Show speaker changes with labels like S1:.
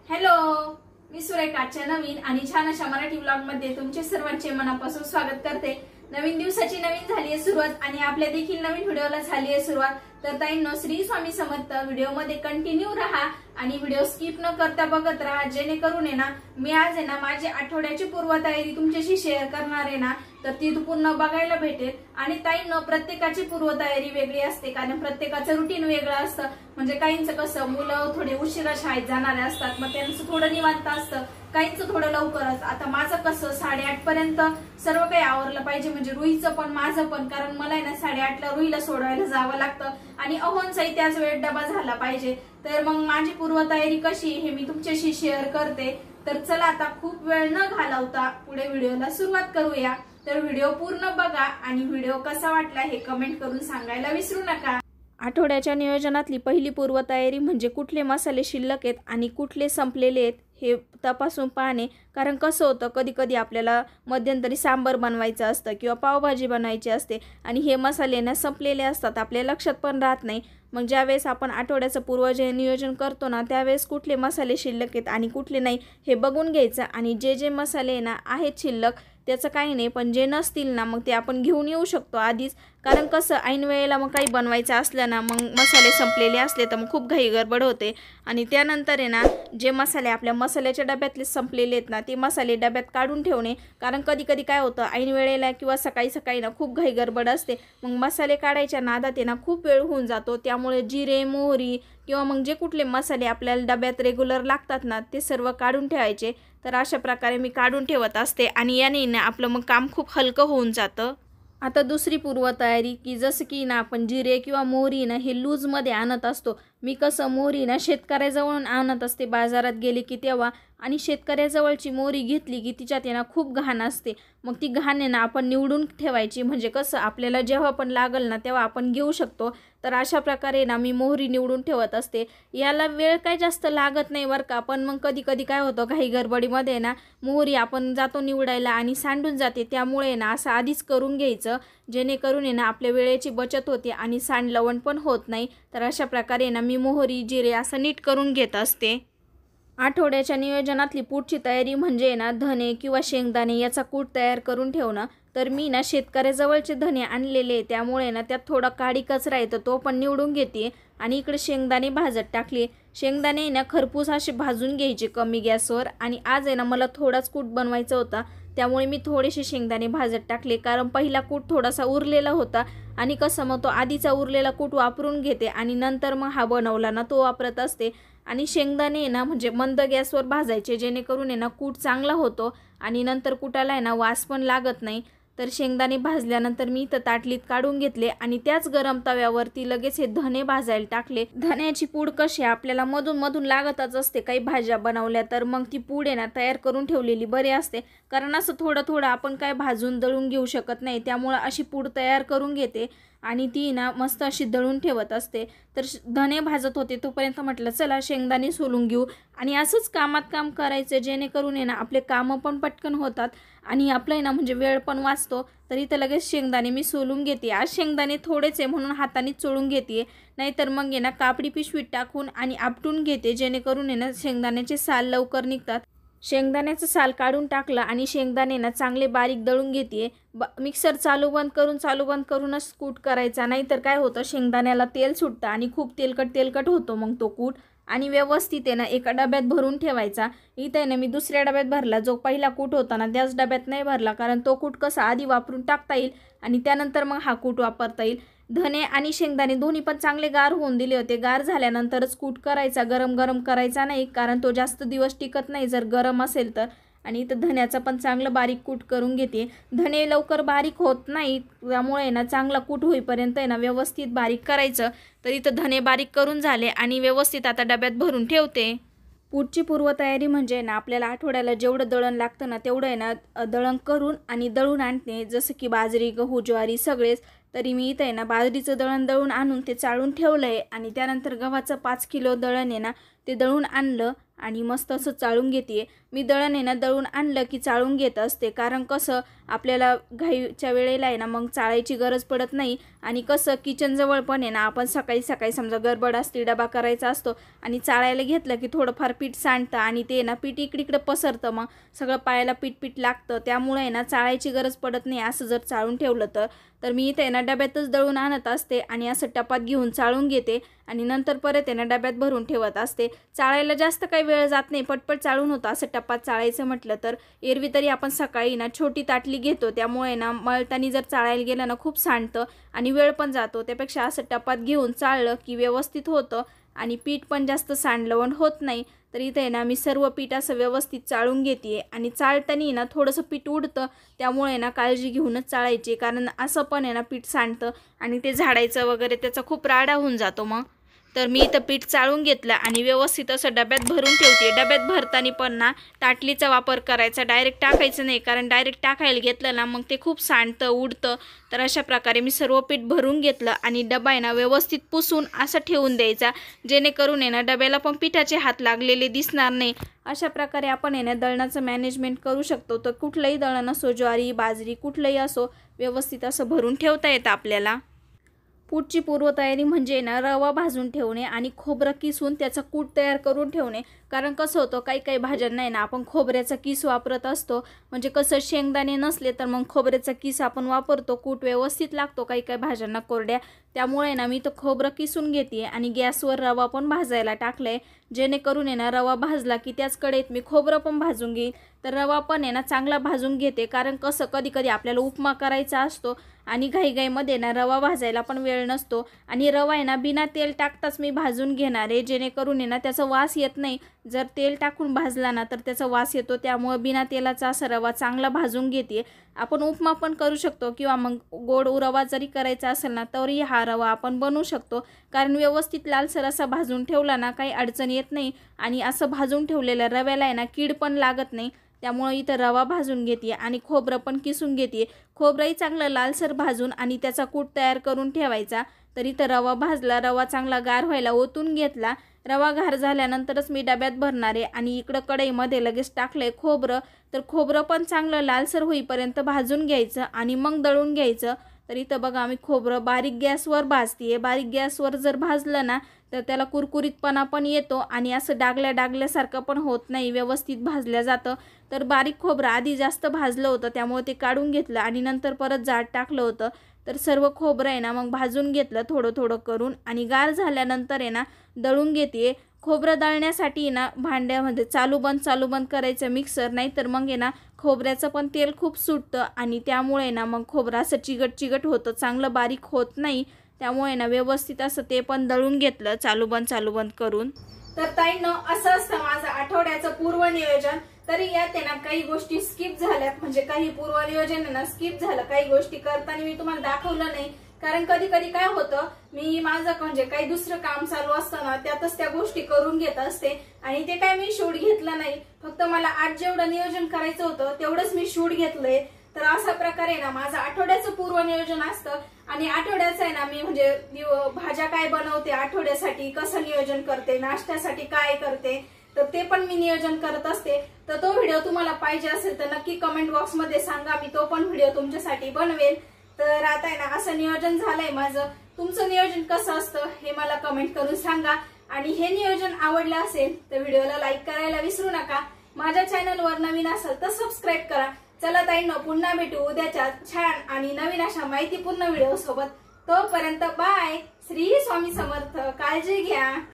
S1: Hello, मी सुरेखाच्या नवीन आणि छान अशा मराठी व्लॉग मध्ये तुमचे सर्वांचे मनापासून स्वागत करते। नवीन दिवसाची नवीन झाली आहे सुरुवात आणि आपल्या देखील नवीन व्हिडिओला झाली आहे सुरुवात। तर ताईंनो, श्री स्वामी समर्थ, व्हिडिओ मध्ये कंटिन्यू राहा आणि व्हिडिओ स्किप न करता बघत राहा, जेणेकरून आहे ना मी आज आहे ना माझी आठवड्याची पूर्वतयारी तुमच्याशी शेअर करणार आहे ना, तर ती पूर्ण बघायला भेटेल। आणि ताईंनो, प्रत्येकाची पूर्वतयारी वेगळी असते, कारण प्रत्येकाचं रुटीन वेगळं असतं। म्हणजे काहींचं कसं, मुलं थोडे उशिरा शाळेत जाणारे असतात, मग त्यांचं थोडं निवांत असतं, काहींचं थोडं लवकरच। आता माझं कसं 8:30 पर्यंत सर्व काही आवरलं पाहिजे, म्हणजे रुईचं पण माझं पण, कारण मला आहे ना 8:30 ला रुईला सोडवायला जावं लागतं आणि अहोंचाही त्याच वेळेत डबा झाला पाहिजे। तर मग माझी पूर्वतयारी कशी हे मी तुमच्याशी शेअर करते। तर चला आता खूप वेळ न घालवता पुढे व्हिडिओला सुरुवात करूया। तर व्हिडिओ पूर्ण बघा आणि व्हिडिओ कसा वाटला हे कमेंट करून सांगायला विसरू नका। आठवड्याच्या नियोजनातली पहिली पूर्वतयारी म्हणजे कुठले मसाले शिल्लक आहेत आणि कुठले संपलेले आहेत हे तपासून पाहणे। कारण कसं होतं, कधी कधी आपल्याला मध्यंतरी सांबर बनवायचं असतं किंवा पावभाजी बनवायची असते आणि हे मसाले ना संपलेले असतात, आपल्या लक्षात पण राहत नाही। मग ज्यावेळेस आपण आठवड्याचं नियोजन करतो ना, त्यावेळेस कुठले मसाले शिल्लक आहेत आणि कुठले नाही हे बघून घ्यायचं। आणि जे मसाले ना आहेत शिल्लक त्याचं काही नाही, पण जे नसतील ना मग ते आपण घेऊन येऊ शकतो आधीच। कारण कसं ऐन वेळेला मग काही बनवायचं असलं ना, मग मसाले संपलेले असले तर मग खूप घाई गडबड होते। आणि त्यानंतर आहे ना जे मसाले आपल्या मसाल्याच्या डब्यातले संपलेले आहेत ना, ते मसाले डब्यात काढून ठेवणे। कारण कधी कधी काय होतं, ऐन वेळेला किंवा सकाळी सकाळी ना खूप घाई गडबड असते, मग मसाले काढायच्या नादात आहे ना खूप वेळ होऊन जातो। त्यामुळे जिरे, मोहरी किंवा मग जे कुठले मसाले आपल्याला डब्यात रेग्युलर लागतात ना, ते सर्व काढून ठेवायचे। तर अशा प्रकारे मी काढून ठेवत असते आणि याने ना आपलं मग काम खूप हलकं होऊन जातं। आता दुसरी पूर्वतयारी की जसं की ना आपण जिरे किंवा मोहरी ना हे लूजमध्ये आणत असतो। मी कसं मोहरी ना शेतकऱ्याजवळून आणत असते बाजारात गेले की तेव्हा, आणि शेतकऱ्याजवळची मोहरी घेतली की तिच्यात आहे ना खूप घाण असते। मग ती घाण आहे ना आपण निवडून ठेवायची, म्हणजे कसं आपल्याला जेव्हा पण लागल ना तेव्हा आपण घेऊ शकतो। तर अशा प्रकारे ना मी मोहरी निवडून ठेवत असते। याला वेळ काय जास्त लागत नाही बरं का, पण मग कधी कधी काय होतं, घाई गडबडीमध्ये ना मोहरी आपण जातो निवडायला आणि सांडून जाते। त्यामुळे ना असं आधीच करून घ्यायचं, जेणेकरून आहे ना आपल्या वेळेची बचत होते आणि सांडलवण पण होत नाही। तर अशा प्रकारे ना मी मोहरी, जिरे असं नीट करून घेत असते। आठवड्याच्या नियोजनातली पुढची तयारी म्हणजे ना धने किंवा शेंगदाणे याचा कूट तयार करून ठेवणं। तर मी ना शेतकऱ्याजवळचे धने आणलेले, त्यामुळे ना त्यात थोडा काडी कचरा येतो तो पण निवडून घेते। आणि इकडे शेंगदाणे भाजत टाकले। शेंगदाणे ना खरपूस असे भाजून घ्यायचे कमी गॅसवर। आणि आज आहे ना मला थोडाच कूट बनवायचा होता, त्यामुळे मी थोडेसे शेंगदाणे भाजत टाकले, कारण पहिला कूट थोडासा उरलेला होता आणि कसं मग तो आधीचा उरलेला कूट वापरून घेते आणि नंतर मग हा बनवला ना तो वापरत असते। आणि शेंगदाणे ना म्हणजे मंद गॅसवर भाजायचे, जेणेकरून आहे ना कूट चांगला होतो आणि नंतर कुटाला आहे ना वास पण लागत नाही। तर शेंगदाणे भाजल्यानंतर मी इथं ताटलीत काढून घेतले आणि त्याच गरम तव्यावरती लगेच हे धने भाजायला टाकले। धन्याची पूड कशी आपल्याला मधून मधून लागतच असते, काही भाज्या बनवल्या तर मग ती पूड आहे ना तयार करून ठेवलेली बरी असते, कारण असं थोडं थोडं आपण काय भाजून दळून घेऊ शकत नाही। त्यामुळे अशी पूड तयार करून घेते आणि ती ना मस्त अशी दळून ठेवत असते। तर धने भाजत होते तोपर्यंत म्हटलं चला शेंगदाणे सोलून घेऊ, आणि असंच कामात काम करायचं, जेणेकरून आहे ना आपले कामं पण पटकन होतात आणि आपलं आहे ना म्हणजे वेळ पण वाचतो। तर इथं लगेच शेंगदाणे मी सोलून घेते। आज शेंगदाणे थोडेच आहे म्हणून हाताने चोळून घेते, नाहीतर मग आहे ना कापडी पिशवीत टाकून आणि आपटून घेते, जेणेकरून आहे ना शेंगदाण्याचे साल लवकर निघतात। शेंगदाण्याचं साल काढून टाकलं आणि शेंगदाणे ना चांगले बारीक दळून घेते। मिक्सर चालू बंद करूनच कूट करायचा, नाहीतर काय होतं शेंगदाण्याला तेल सुटतं आणि खूप तेलकट होतो मग तो कूट। आणि व्यवस्थित आहे ना एका डब्यात भरून ठेवायचा। इथं आहे ना मी दुसऱ्या डब्यात भरला, जो पहिला कूट होता ना त्याच डब्यात नाही भरला, कारण तो कूट कसा आधी वापरून टाकता येईल आणि त्यानंतर मग हा कूट वापरता येईल। धने आणि शेंगदाणे दोन्ही पण चांगले गार होऊन दिले होते। गार झाल्यानंतरच कूट करायचा, गरम करायचा नाही, कारण तो जास्त दिवस टिकत नाही जर गरम असेल तर। आणि इथं धन्याचा पण चांगलं बारीक कूट करून घेते। धने लवकर बारीक होत नाहीत, त्यामुळे ना चांगला कूट होईपर्यंत आहे ना व्यवस्थित बारीक करायचं। तर इथं धने बारीक करून झाले आणि व्यवस्थित आता डब्यात भरून ठेवते। पुढची पूर्वतयारी म्हणजे ना आपल्याला आठवड्याला जेवढं दळण लागतं ना तेवढं आहे ना दळण करून आणि दळून आणणे, जसं की बाजरी, गहू, ज्वारी सगळेच। तरी मी इथं आहे ना बाजरीचं दळण दळून आणून ते चाळून ठेवलं आहे आणि त्यानंतर गव्हाचं 5 किलो दळण आहे ना ते दळून आणलं आणि मस्त असं चाळून घेते। मी दळण आहे ना दळून आणलं की चाळून घेत असते, कारण कसं आपल्याला घाईच्या वेळेला आहे ना मग चाळायची गरज पडत नाही। आणि कसं किचन जवळ पण आहे ना, आपण सकाळी सकाळी समजा गडबड असते, डबा करायचा असतो आणि चाळायला घेतलं की थोडंफार पीठ सांडतं आणि ते ना पीठ इकडे पसरतं, मग सगळं पायाला पीठ लागतं, त्यामुळे आहे ना चाळायची गरज पडत नाही। असं जर चाळून ठेवलं तर मी इथे ना डब्यातच दळून आणत असते आणि असं टपात घेऊन चाळून घेते आणि नंतर परत आहे ना डब्यात भरून ठेवत असते। चाळायला जास्त काही वेळ जात नाही, पटपट चाळून होतं असं टपात चाळायचं म्हटलं तर। एरवी तरी आपण सकाळी ना छोटी ताटली घेतो, त्यामुळे ना मळतानी जर चाळायला गेलं ना खूप सांडतं आणि वेळ पण जातो, त्यापेक्षा असं टपात घेऊन चाळलं की व्यवस्थित होतं आणि पीठ पण जास्त सांडलवण होत नाही। तर इथे ना मी सर्व पीठ असं व्यवस्थित चाळून घेते आणि चाळताना ना थोडंसं पीठ उडतं, त्यामुळे ना काळजी घेऊनच चाळायची, कारण असं पण आहे ना पीठ सांडतं आणि ते झाडायचं वगैरे त्याचा खूप राडा होऊन जातो मग। तर मी इथं पीठ चाळून घेतलं आणि व्यवस्थित असं डब्यात भरून ठेवते। डब्यात भरताना पण ना ताटलीचा वापर करायचा, डायरेक्ट टाकायचं नाही, कारण डायरेक्ट टाकायला घेतलं ना मग ते खूप सांडतं उडतं। तर अशा प्रकारे मी सर्व पीठ भरून घेतलं आणि डबा आहे ना व्यवस्थित पुसून असं ठेवून द्यायचा, जेणेकरून आहे ना डब्याला पण पिठाचे हात लागलेले दिसणार नाही। अशा प्रकारे आपण आहे ना दळणाचं मॅनेजमेंट करू शकतो। तर कुठलंही दळण असो, ज्वारी बाजरी कुठलंही असो, व्यवस्थित असं भरून ठेवता येतं आपल्याला। पुढची पूर्वतयारी म्हणजे ना रवा भाजून ठेवणे आणि खोबरं किसून त्याचा कूट तयार करून ठेवणे। कारण कसं होतं काही काही भाज्यांना आहे ना आपण खोबऱ्याचा किस वापरत असतो, म्हणजे कसं शेंगदाणे नसले तर मग खोबऱ्याचा किस आपण वापरतो, कूट व्यवस्थित लागतो काही काही भाज्यांना कोरड्या, त्यामुळे ना मी तो खोबरं किसून घेते आणि गॅसवर रवा पण भाजायला टाकलाय, जेणेकरून आहे ना रवा भाजला की त्याच कढईत मी खोबरं पण भाजून घेईन। तर रवा पण आहे ना चांगला भाजून घेते, कारण कसं कधी कधी आपल्याला उपमा करायचा असतो आणि घाईघाईमध्ये ना रवा भाजायला पण वेळ नसतो आणि रवा आहे ना बिना तेल टाकताच मी भाजून घेणार आहे, जेणेकरून आहे ना त्याचा वास येत नाही। जर तेल टाकून भाजला ना तर त्याचा वास येतो, त्यामुळे बिना तेलाचा असा रवा चांगला भाजून घेते। आपण उपमा पण करू शकतो किंवा मग गोड रवा जरी करायचा असेल ना तरी हा रवा आपण बनवू शकतो, कारण व्यवस्थित लालसर असा भाजून ठेवला ना काही अडचण येत नाही आणि असं भाजून ठेवलेल्या रव्याला आहे ना कीड पण लागत नाही। त्यामुळे इथं रवा भाजून घेते आणि खोबरं पण किसून घेते। खोबरंही चांगलं लालसर भाजून आणि त्याचा कूट तयार करून ठेवायचा। तर इथं रवा भाजला, रवा चांगला गार व्हायला ओतून घेतला। रवा गार झाल्यानंतरच मी डब्यात भरणार आहे आणि इकडं कढईमध्ये लगेच टाकलंय खोबरं। तर खोबरं पण चांगलं लालसर होईपर्यंत भाजून घ्यायचं आणि मग दळून घ्यायचं। तर इथं बघा मी खोबरं बारीक गॅसवर भाजते। बारीक गॅसवर जर भाजलं ना तर त्याला कुरकुरीतपणा पण येतो आणि असं डागल्यासारखं पण होत नाही, व्यवस्थित भाजल्या जातं। तर बारीक खोबरं आधी जास्त भाजलं होतं, त्यामुळे ते काढून घेतलं आणि नंतर परत जाड टाकलं होतं। तर सर्व खोबरं आहे ना मग भाजून घेतलं थोडं थोडं करून आणि गार झाल्यानंतर आहे ना दळून घेते। खोबरं दळण्यासाठी ना भांड्यामध्ये चालू बंद करायचं मिक्सर, नाही तर मग आहे ना खोबऱ्याचं पण तेल खूप सुटतं आणि त्यामुळे ना मग खोबरं असं चिगट होतं, चांगलं बारीक होत नाही। त्यामुळे ना व्यवस्थित असं ते पण दळून घेतलं चालू बंद करून। तर ताईंनो असं असतं माझं आठवड्याचं पूर्व नियोजन। तरी यात आहे ना काही गोष्टी स्किप झाल्यात, म्हणजे काही पूर्व नियोजन आहे ना स्किप झालं, काही गोष्टी करताना मी तुम्हाला दाखवलं नाही, कारण कधी कधी काय होतं मी माझं म्हणजे काही दुसरं काम चालू असताना त्यातच त्या गोष्टी करून घेत असते आणि ते काय मी शूट घेतलं नाही, फक्त मला आज जेवढं नियोजन करायचं होतं तेवढंच मी शूट घेतलंय। तर अशा प्रकारे ना माझं आठवड्याचं पूर्व नियोजन असतं आणि आठवड्याचं आहे ना मी म्हणजे भाज्या काय बनवते, आठवड्यासाठी कसं नियोजन करते, नाश्त्यासाठी काय करते, तर ते पण मी नियोजन करत असते। तर तो व्हिडिओ तुम्हाला पाहिजे असेल तर नक्की कमेंट बॉक्स मध्ये सांगा, मी तो पण व्हिडिओ तुमच्यासाठी बनवेल। तर आता आहे ना असं नियोजन झालंय माझं, तुमचं नियोजन कसं असतं हे मला कमेंट करून सांगा आणि हे नियोजन आवडलं असेल तर व्हिडिओला लाईक करायला विसरू नका। माझ्या चॅनलवर नवीन असाल तर सबस्क्राईब करा। चला ताईंनो पुन्हा भेटू उद्याच्या छान आणि नवीन अशा माहितीपूर्ण व्हिडिओ सोबत। तोपर्यंत बाय, श्री स्वामी समर्थ, काळजी घ्या।